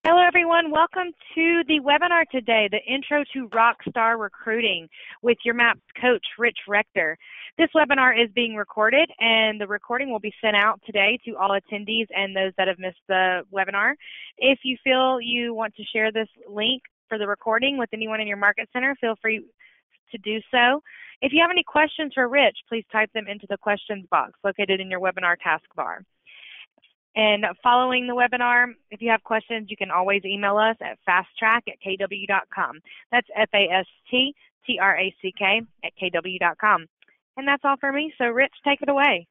Hello, everyone. Welcome to the webinar today, the Intro to Rockstar Recruiting with your MAPS coach, Rich Rector. This webinar is being recorded, and the recording will be sent out today to all attendees and those that have missed the webinar. If you feel you want to share this link for the recording with anyone in your market center, feel free to do so. If you have any questions for Rich, please type them into the questions box located in your webinar taskbar. And following the webinar, if you have questions, you can always email us at fasttrack@kw.com. That's FASTTRACK@kw.com. And that's all for me. So, Rich, take it away.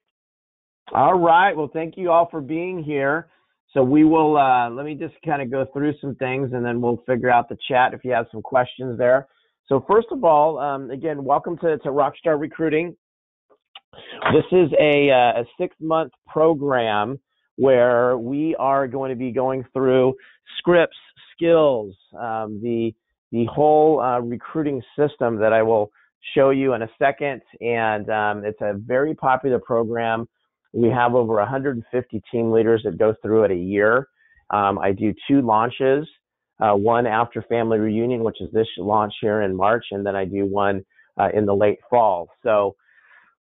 All right. Well, thank you all for being here. So we will, let me just kind of go through some things, and then we'll figure out the chat if you have some questions there. So first of all, again, welcome to Rockstar Recruiting. This is a 6-month program where we are going to be going through scripts, skills, the whole recruiting system that I will show you in a second. And it's a very popular program. We have over 150 team leaders that go through it a year. I do 2 launches, one after family reunion, which is this launch here in March, and then I do one in the late fall. So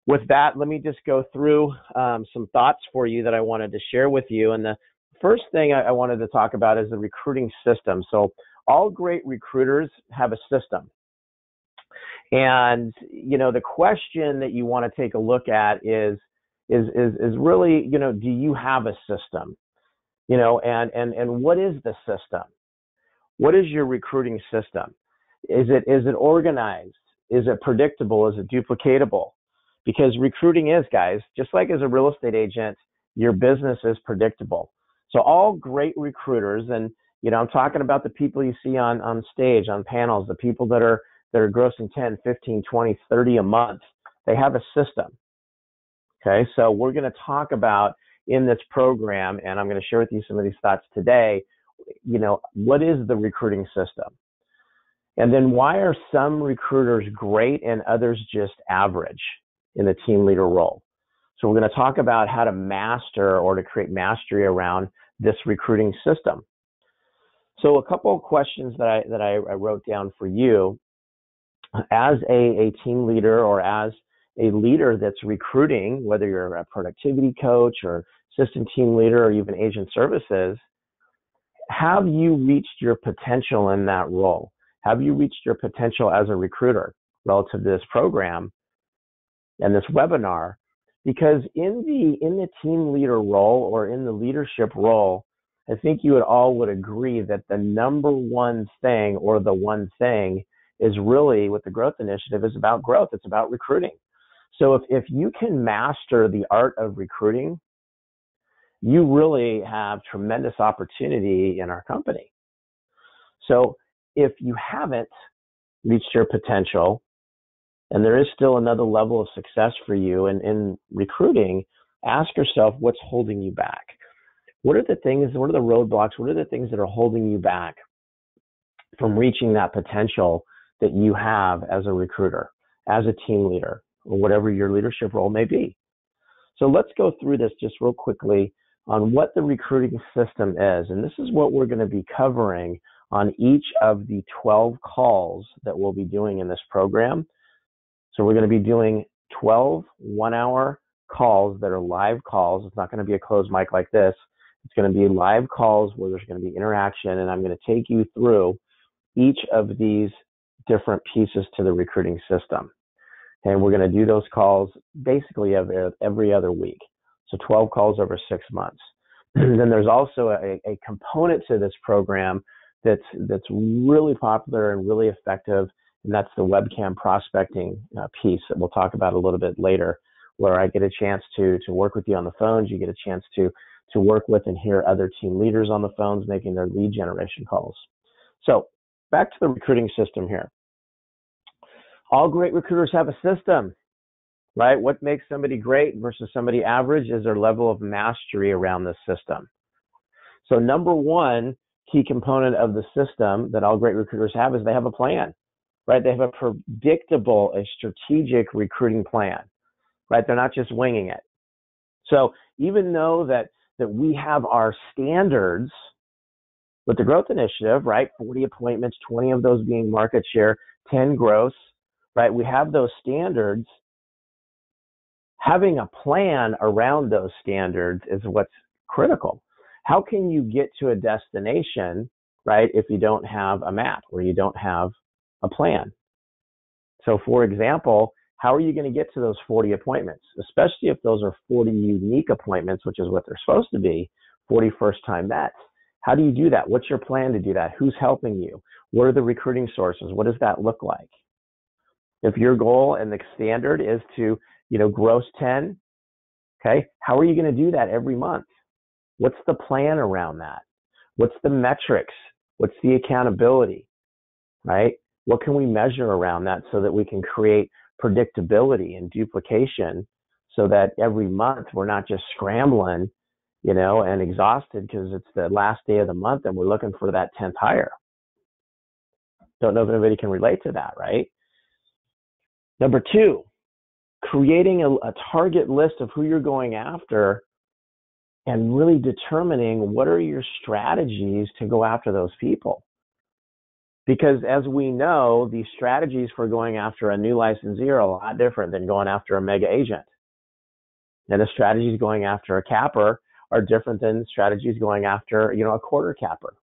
with that, let me just go through some thoughts for you that I wanted to share with you. And the first thing I wanted to talk about is the recruiting system. So all great recruiters have a system. And, you know, the question that you want to take a look at is really, you know, do you have a system? You know, and what is the system? What is your recruiting system? Is it organized? Is it predictable? Is it duplicatable? Because recruiting is, guys, just like as a real estate agent, your business is predictable. So all great recruiters, and you know, I'm talking about the people you see on stage, on panels, the people that are grossing 10, 15, 20, 30 a month, they have a system. Okay, so we're going to talk about in this program, and I'm going to share with you some of these thoughts today, you know, what is the recruiting system? And then why are some recruiters great and others just average in the team leader role? So we're going to talk about how to master or to create mastery around this recruiting system. So a couple of questions that I wrote down for you as a team leader or as a leader that's recruiting, whether you're a productivity coach or assistant team leader or even agent services, have you reached your potential in that role? Have you reached your potential as a recruiter relative to this program and this webinar? Because in the team leader role or in the leadership role, I think you all would agree that the number one thing or the one thing is really, with the growth initiative, is about growth. It's about recruiting. So if you can master the art of recruiting, you really have tremendous opportunity in our company. So if you haven't reached your potential, and there is still another level of success for you in recruiting, ask yourself, what's holding you back? What are the things, what are the roadblocks, what are the things that are holding you back from reaching that potential that you have as a recruiter, as a team leader, or whatever your leadership role may be? So let's go through this just real quickly on what the recruiting system is. And this is what we're going to be covering on each of the 12 calls that we'll be doing in this program. So we're going to be doing 12 one-hour calls that are live calls. It's not going to be a closed mic like this. It's going to be live calls where there's going to be interaction, and I'm going to take you through each of these different pieces to the recruiting system. And we're going to do those calls basically every other week. So 12 calls over 6 months. Then there's also a component to this program that's really popular and really effective, and that's the webcam prospecting piece that we'll talk about a little bit later, where I get a chance to work with you on the phones. You get a chance to work with and hear other team leaders on the phones making their lead generation calls. So back to the recruiting system here. All great recruiters have a system, right? What makes somebody great versus somebody average is their level of mastery around the system. So number one key component of the system that all great recruiters have is they have a plan, right? They have a predictable, a strategic recruiting plan, right? They're not just winging it. So even though that we have our standards With the growth initiative, right, 40 appointments, 20 of those being market share, 10 gross, right? We have those standards. Having a plan around those standards is what's critical. How can you get to a destination, right, if you don't have a map or you don't have a plan? So, for example, how are you going to get to those 40 appointments, especially if those are 40 unique appointments, which is what they're supposed to be, 40 first-time vets? How do you do that? What's your plan to do that? Who's helping you? What are the recruiting sources? What does that look like? If your goal and the standard is to, gross 10, okay, how are you going to do that every month? What's the plan around that? What's the metrics? What's the accountability, right? What can we measure around that so that we can create predictability and duplication so that every month we're not just scrambling, and exhausted because it's the last day of the month and we're looking for that 10th hire. Don't know if anybody can relate to that, right? Number 2, creating a target list of who you're going after and really determining what are your strategies to go after those people. Because as we know, the strategies for going after a new licensee are a lot different than going after a mega agent. And the strategies going after a capper are different than strategies going after, a quarter capper.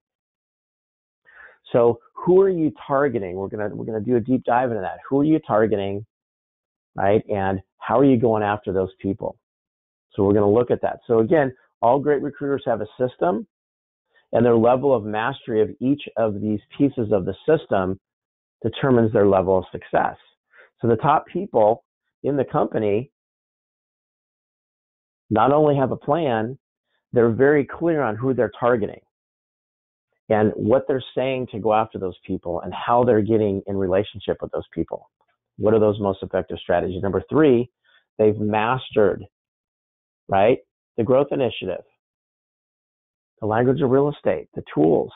So who are you targeting? We're gonna do a deep dive into that. Who are you targeting, right? And how are you going after those people? So we're gonna look at that. So again, all great recruiters have a system, and their level of mastery of each of these pieces of the system determines their level of success. So the top people in the company not only have a plan, they're very clear on who they're targeting and what they're saying to go after those people and how they're getting in relationship with those people. What are those most effective strategies? Number 3, they've mastered, right, the growth initiative, the language of real estate, the tools.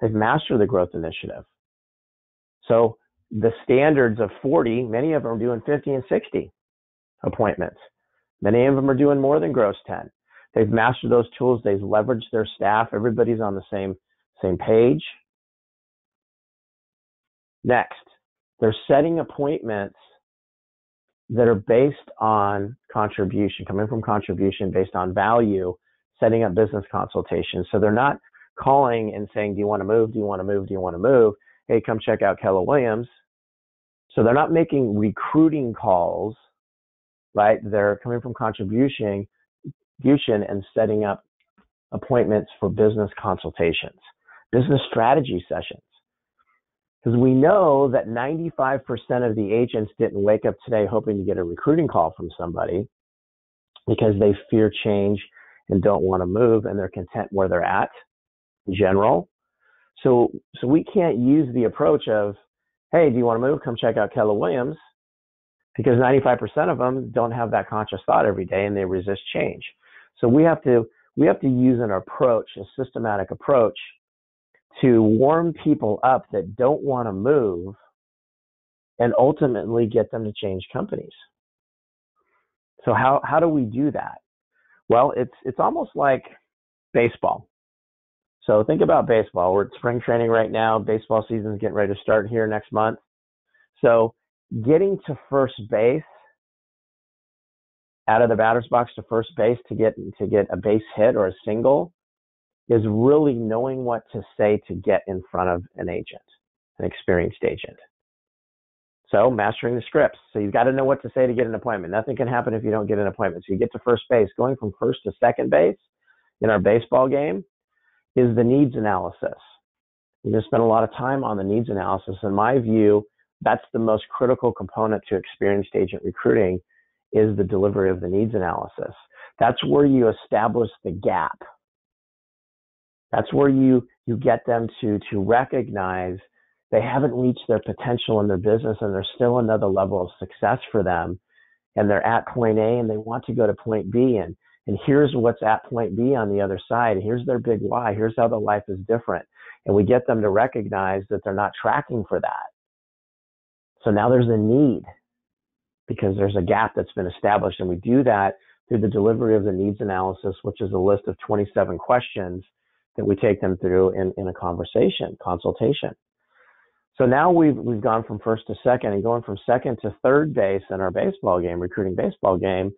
They've mastered the growth initiative. So the standards of 40, many of them are doing 50 and 60 appointments. Many of them are doing more than gross 10. They've mastered those tools. They've leveraged their staff. Everybody's on the same page. Next, they're setting appointments that are based on contribution, coming from contribution based on value, setting up business consultations. So they're not calling and saying, do you want to move? Do you want to move? Do you want to move? Hey, come check out Keller Williams. So they're not making recruiting calls, right? They're coming from contribution and setting up appointments for business consultations, business strategy sessions. Because we know that 95% of the agents didn't wake up today hoping to get a recruiting call from somebody because they fear change and don't want to move and they're content where they're at in general. So we can't use the approach of, hey, do you want to move? Come check out Keller Williams, because 95% of them don't have that conscious thought every day and they resist change. So we have to use an approach, a systematic approach, to warm people up that don't want to move and ultimately get them to change companies. So how do we do that? Well, it's almost like baseball. So think about baseball. We're at spring training right now. Baseball season is getting ready to start here next month. So getting to first base, out of the batter's box to first base to get a base hit or a single, is really knowing what to say to get in front of an agent, an experienced agent. So mastering the scripts. So you've got to know what to say to get an appointment. Nothing can happen if you don't get an appointment. So you get to first base. Going from first to second base in our baseball game is the needs analysis. We're going to spend a lot of time on the needs analysis. In my view, that's the most critical component to experienced agent recruiting, is the delivery of the needs analysis. That's where you establish the gap. That's where you get them to recognize they haven't reached their potential in their business and there's still another level of success for them. And they're at point A and they want to go to point B. And here's what's at point B on the other side. Here's their big why. Here's how the life is different. And we get them to recognize that they're not tracking for that. So now there's a need because there's a gap that's been established. And we do that through the delivery of the needs analysis, which is a list of 27 questions that we take them through in a consultation. So now we've gone from first to second, and going from second to third base in our baseball game, recruiting baseball game,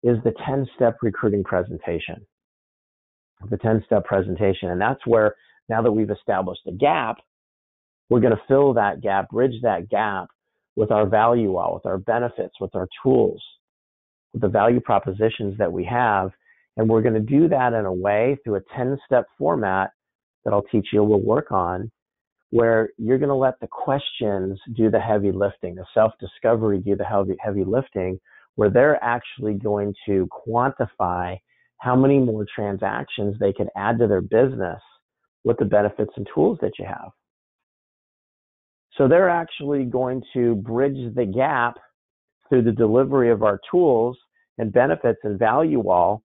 is the 10-step recruiting presentation. The 10-step presentation. And that's where, now that we've established a gap, we're going to fill that gap, bridge that gap with our value wall, with our benefits, with our tools, with the value propositions that we have. And we're going to do that in a way through a 10-step format that I'll teach you, we'll work on, where you're going to let the questions do the heavy lifting, the self-discovery do the heavy lifting, where they're actually going to quantify how many more transactions they could add to their business with the benefits and tools that you have. So they're actually going to bridge the gap through the delivery of our tools and benefits and value wall,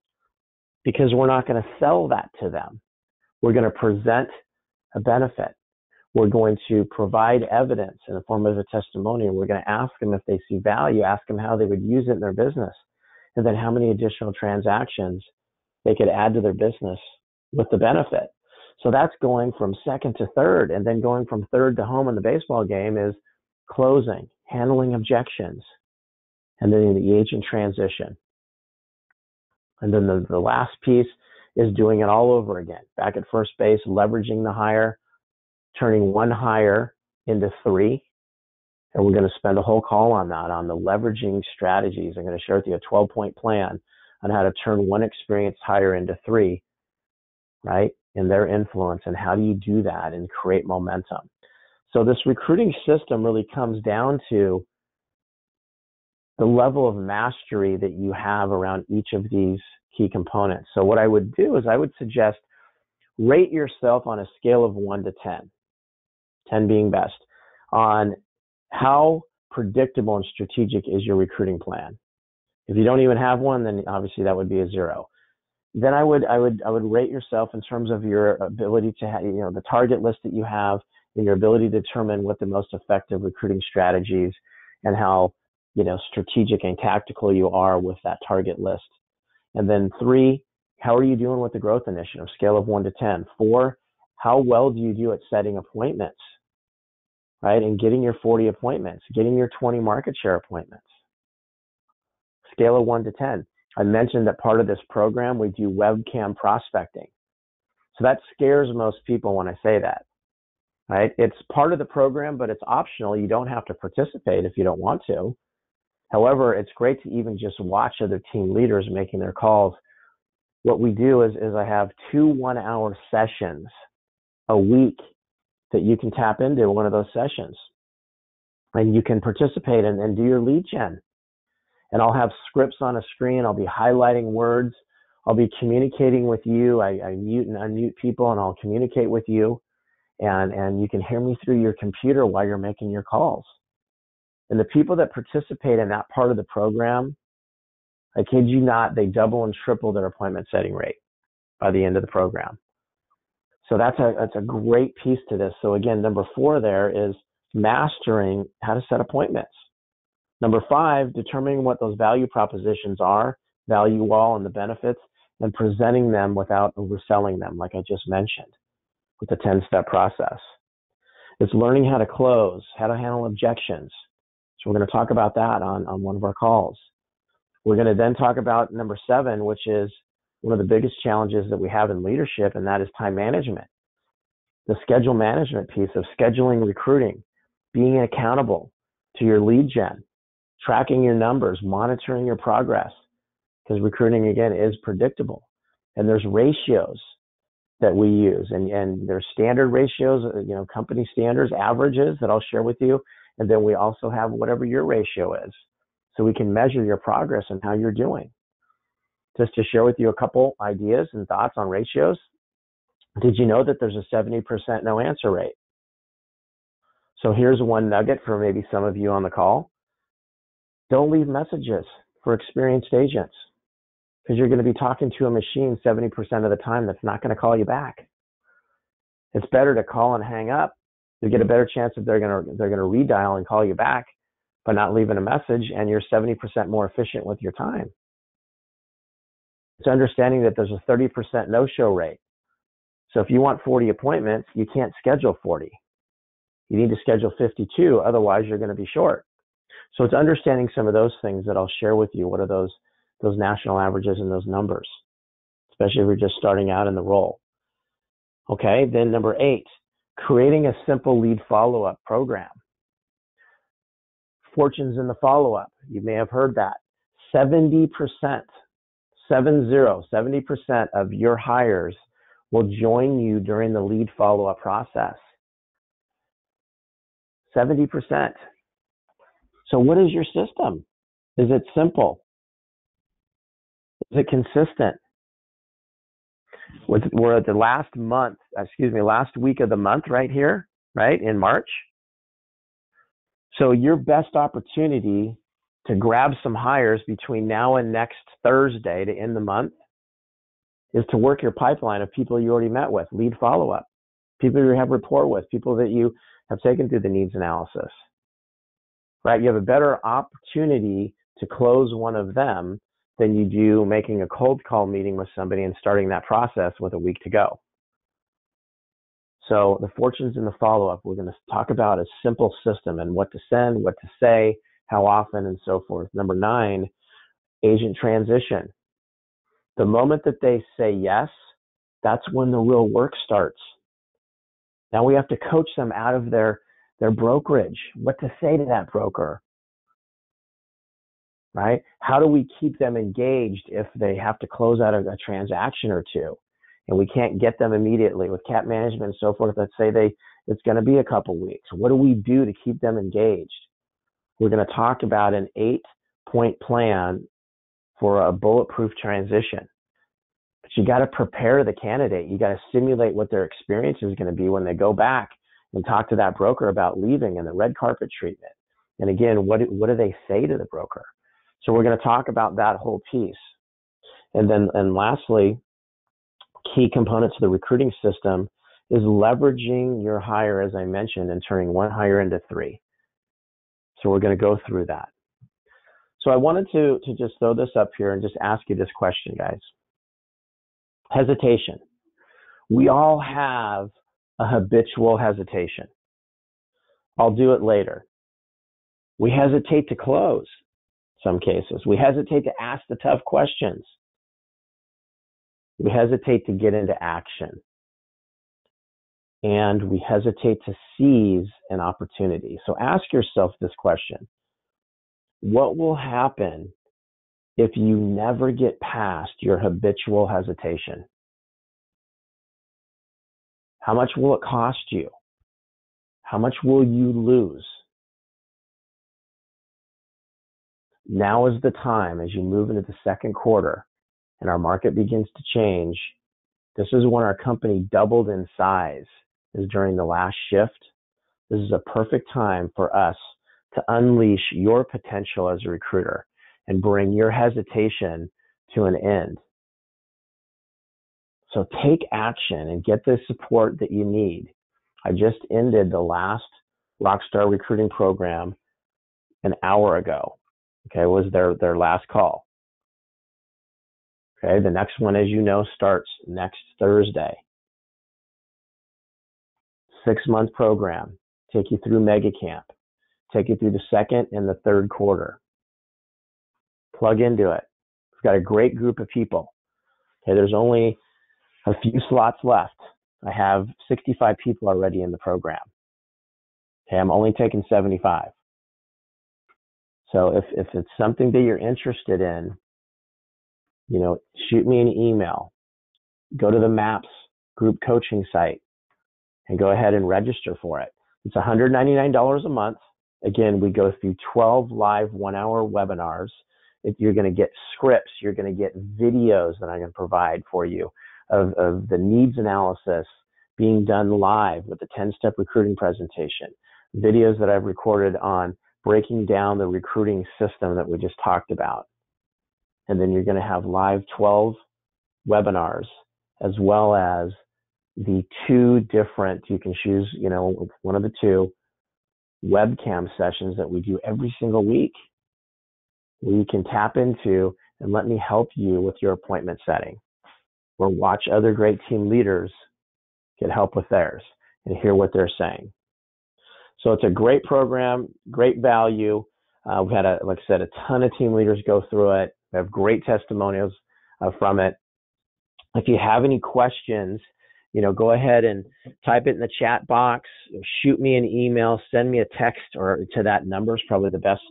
because we're not going to sell that to them. We're going to present a benefit. We're going to provide evidence in the form of a testimonial. We're going to ask them if they see value, ask them how they would use it in their business, and then how many additional transactions they could add to their business with the benefit. So that's going from second to third, and then going from third to home in the baseball game is closing, handling objections, and then the agent transition. And then the last piece is doing it all over again. Back at first base, leveraging the hire, turning one hire into three. And we're going to spend a whole call on that, on the leveraging strategies. I'm going to share with you a 12-point plan on how to turn one experienced hire into three, right? In their influence, and how do you do that and create momentum. So this recruiting system really comes down to the level of mastery that you have around each of these key components. So what I would do is I would suggest rate yourself on a scale of 1 to 10, 10 being best, on how predictable and strategic is your recruiting plan. If you don't even have one, then obviously that would be a 0. Then I would rate yourself in terms of your ability to have, the target list that you have, and your ability to determine what the most effective recruiting strategies and how, strategic and tactical you are with that target list. And then 3, how are you doing with the growth initiative? Scale of 1 to 10. 4, how well do you do at setting appointments, right? And getting your 40 appointments, getting your 20 market share appointments. Scale of 1 to 10. I mentioned that part of this program, we do webcam prospecting. So that scares most people when I say that, right? It's part of the program, but it's optional. You don't have to participate if you don't want to. However, it's great to even just watch other team leaders making their calls. What we do is I have 2 one-hour sessions a week that you can tap into one of those sessions. And you can participate and do your lead gen. And I'll have scripts on a screen. I'll be highlighting words. I'll be communicating with you. I mute and unmute people, and I'll communicate with you. And you can hear me through your computer while you're making your calls. And the people that participate in that part of the program, I kid you not, they double and triple their appointment setting rate by the end of the program. So that's a great piece to this. So again, number 4 there is mastering how to set appointments. Number 5, determining what those value propositions are, value wall and the benefits, and presenting them without overselling them, like I just mentioned, with the 10-step process. It's learning how to close, how to handle objections. So we're going to talk about that on one of our calls. We're going to then talk about number 7, which is one of the biggest challenges that we have in leadership, and that is time management. The schedule management piece of scheduling recruiting, being accountable to your lead gen, tracking your numbers, monitoring your progress, because recruiting, again, is predictable. And there's ratios that we use, and there's standard ratios, company standards, averages that I'll share with you. And then we also have whatever your ratio is, so we can measure your progress and how you're doing. Just to share with you a couple ideas and thoughts on ratios. Did you know that there's a 70% no answer rate? So here's one nugget for maybe some of you on the call. Don't leave messages for experienced agents, because you're going to be talking to a machine 70% of the time that's not going to call you back. It's better to call and hang up. You get a better chance that they're going to redial and call you back by not leaving a message, and you're 70% more efficient with your time. It's understanding that there's a 30% no-show rate. So if you want 40 appointments, you can't schedule 40. You need to schedule 52, otherwise you're going to be short. So it's understanding some of those things that I'll share with you. What are those national averages and those numbers, especially if you're just starting out in the role. Okay, then number 8, creating a simple lead follow-up program. Fortunes in the follow-up. You may have heard that. 70% of your hires will join you during the lead follow-up process. 70%. So what is your system? Is it simple? Is it consistent? We're at the last week of the month right here, right, in March. So your best opportunity to grab some hires between now and next Thursday to end the month is to work your pipeline of people you already met with, lead follow-up, people you have rapport with, people that you have taken through the needs analysis, right? You have a better opportunity to close one of them than you do making a cold call meeting with somebody and starting that process with a week to go. So the fortunes in the follow-up, we're going to talk about a simple system and what to send, what to say, how often, and so forth. Number 9, agent transition. The moment that they say yes, that's when the real work starts. Now we have to coach them out of their brokerage, what to say to that broker, right? How do we keep them engaged if they have to close out a transaction or two and we can't get them immediately with cap management and so forth? Let's say it's going to be a couple weeks. What do we do to keep them engaged? We're going to talk about an 8-point plan for a bulletproof transition. But you got to prepare the candidate. You got to simulate what their experience is going to be when they go back and talk to that broker about leaving and the red carpet treatment. And again, what do they say to the broker? So we're going to talk about that whole piece. And lastly, key components of the recruiting system is leveraging your hire, as I mentioned, and turning one hire into 3. So we're going to go through that. So I wanted to just throw this up here and just ask you this question, guys. Hesitation. We all have a habitual hesitation. I'll do it later. We hesitate to close some cases. We hesitate to ask the tough questions. We hesitate to get into action. And we hesitate to seize an opportunity. So ask yourself this question. What will happen if you never get past your habitual hesitation? How much will it cost you? How much will you lose? Now is the time, as you move into the second quarter and our market begins to change. This is when our company doubled in size, is during the last shift. This is a perfect time for us to unleash your potential as a recruiter and bring your hesitation to an end. So take action and get the support that you need. I just ended the last Rockstar recruiting program an hour ago. Okay, it was their last call. Okay, the next one, as you know, starts next Thursday. 6-month program. Take you through Mega Camp. Take you through the second and the third quarter. Plug into it. We've got a great group of people. Okay, there's only a few slots left. I have 65 people already in the program. Okay, I'm only taking 75. So if it's something that you're interested in, shoot me an email. Go to the MAPS group coaching site and go ahead and register for it. It's $199 a month. Again, we go through 12 live 1-hour webinars. You're going to get scripts. You're going to get videos that I'm going to provide for you of the needs analysis being done live with the 10-step recruiting presentation. Videos that I've recorded on breaking down the recruiting system that we just talked about. And then you're going to have live 12 webinars, as well as the 2 different, you can choose, one of the 2 webcam sessions that we do every single week, where you can tap into and let me help you with your appointment setting, or watch other great team leaders get help with theirs, and hear what they're saying. So it's a great program, great value. We had, like I said, a ton of team leaders go through it. We have great testimonials from it. If you have any questions, go ahead and type it in the chat box, shoot me an email, send me a text or to that number is probably the best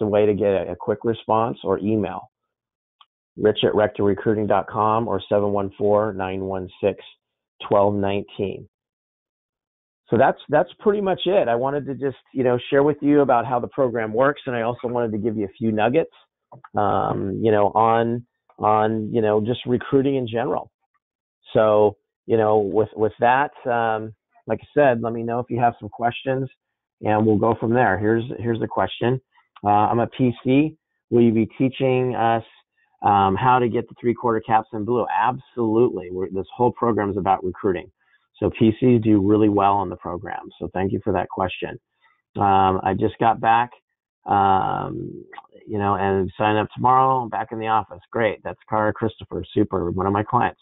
way to get a quick response, or email rich@rectorrecruiting.com or 714-916-1219. So that's pretty much it. I wanted to just, share with you about how the program works, and I also wanted to give you a few nuggets, on just recruiting in general. So, with that, like I said, let me know if you have some questions, and we'll go from there. Here's the question. I'm a PC. Will you be teaching us how to get the 3/4 caps in blue? Absolutely. This whole program is about recruiting. So PCs do really well on the program. So thank you for that question. I just got back, and sign up tomorrow. I'm back in the office. Great. That's Cara Christopher. Super. One of my clients.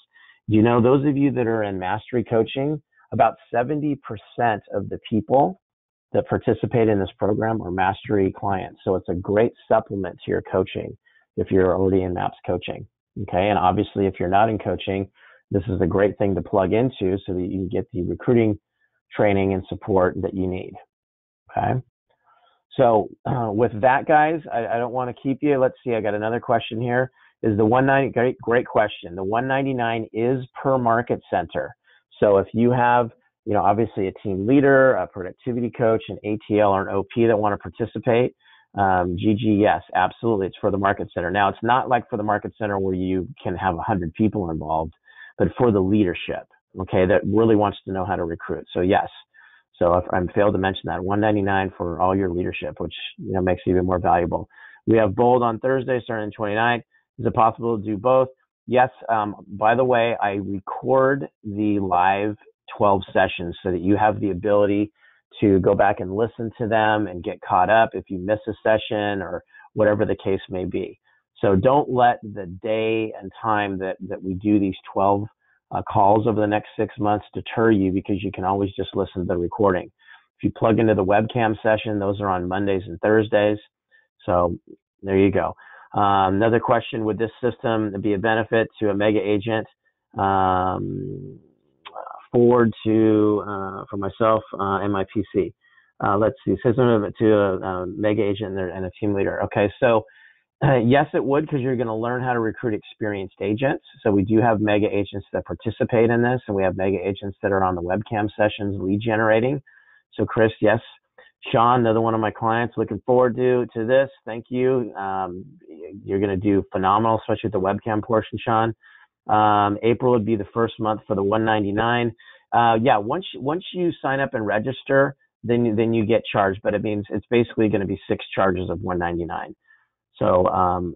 Those of you that are in mastery coaching, about 70% of the people that participate in this program are mastery clients. So it's a great supplement to your coaching if you're already in MAPS coaching. Okay. And obviously, if you're not in coaching, this is a great thing to plug into so that you can get the recruiting training and support that you need. Okay. So with that, guys, I don't want to keep you. Let's see. I got another question here. Is the 190 great question? The 199 is per market center. So if you have, obviously a team leader, a productivity coach, an ATL or an OP that want to participate, GG, yes, absolutely. It's for the market center. Now, it's not like for the market center where you can have 100 people involved, but for the leadership, okay, that really wants to know how to recruit. So yes. So if I failed to mention that, 199 for all your leadership, which makes it even more valuable. We have Bold on Thursday, starting 29th. Is it possible to do both? Yes. By the way, I record the live 12 sessions so that you have the ability to go back and listen to them and get caught up if you miss a session or whatever the case may be. So don't let the day and time that we do these 12 calls over the next 6 months deter you, because you can always just listen to the recording. If you plug into the webcam session, those are on Mondays and Thursdays. So there you go. Another question, would this system be a benefit to a mega agent? Forward to for myself and my PC. Let's see, system to a mega agent and a team leader. Okay, so yes, it would, because you're going to learn how to recruit experienced agents. So we do have mega agents that participate in this, and we have mega agents that are on the webcam sessions lead generating. So Chris, yes. Sean, another one of my clients, looking forward to this. Thank you. You're going to do phenomenal, especially with the webcam portion, Sean. April would be the first month for the 199. Yeah, once you sign up and register, then you get charged, but it means it's basically going to be 6 charges of 199. So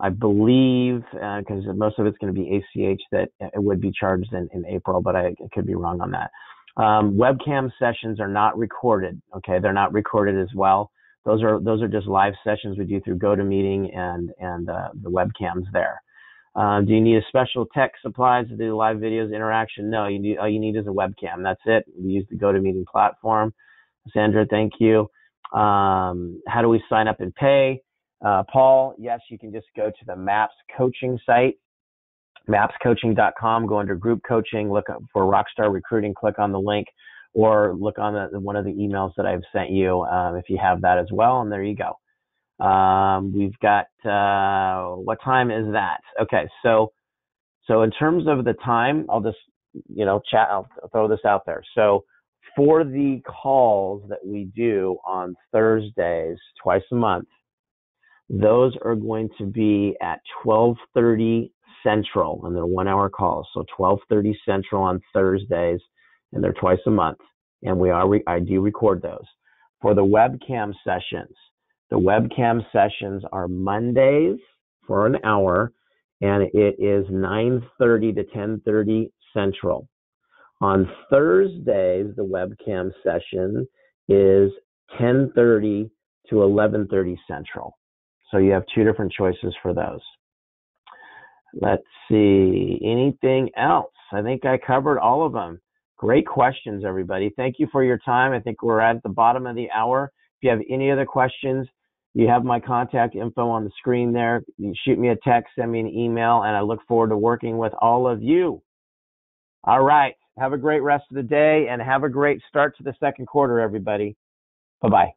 I believe, because most of it's going to be ACH, that it would be charged in April, but I could be wrong on that. Webcam sessions are not recorded. Okay, they're not recorded as well. Those are just live sessions we do through GoToMeeting and the webcams there. Do you need a special tech supplies to do live videos interaction? No, all you need is a webcam. That's it. We use the GoToMeeting platform. Sandra, thank you. How do we sign up and pay? Paul, yes, you can just go to the MAPS coaching site, mapscoaching.com, go under group coaching, look up for Rockstar Recruiting, click on the link, or look on one of the emails that I've sent you if you have that as well, and there you go. We've got, what time is that? Okay, so in terms of the time, I'll just, chat, I'll throw this out there. So for the calls that we do on Thursdays, twice a month, those are going to be at 12:30 Central, and they're 1-hour calls. So 12:30 Central on Thursdays, and they're twice a month. And I do record those. For the webcam sessions are Mondays for an hour, and it is 9:30 to 10:30 Central. On Thursdays, the webcam session is 10:30 to 11:30 Central. So you have 2 different choices for those. Let's see, anything else? I think I covered all of them. Great questions, everybody. Thank you for your time. I think we're at the bottom of the hour. If you have any other questions, you have my contact info on the screen there. You shoot me a text, send me an email, and I look forward to working with all of you. All right. Have a great rest of the day and have a great start to the second quarter, everybody. Bye-bye.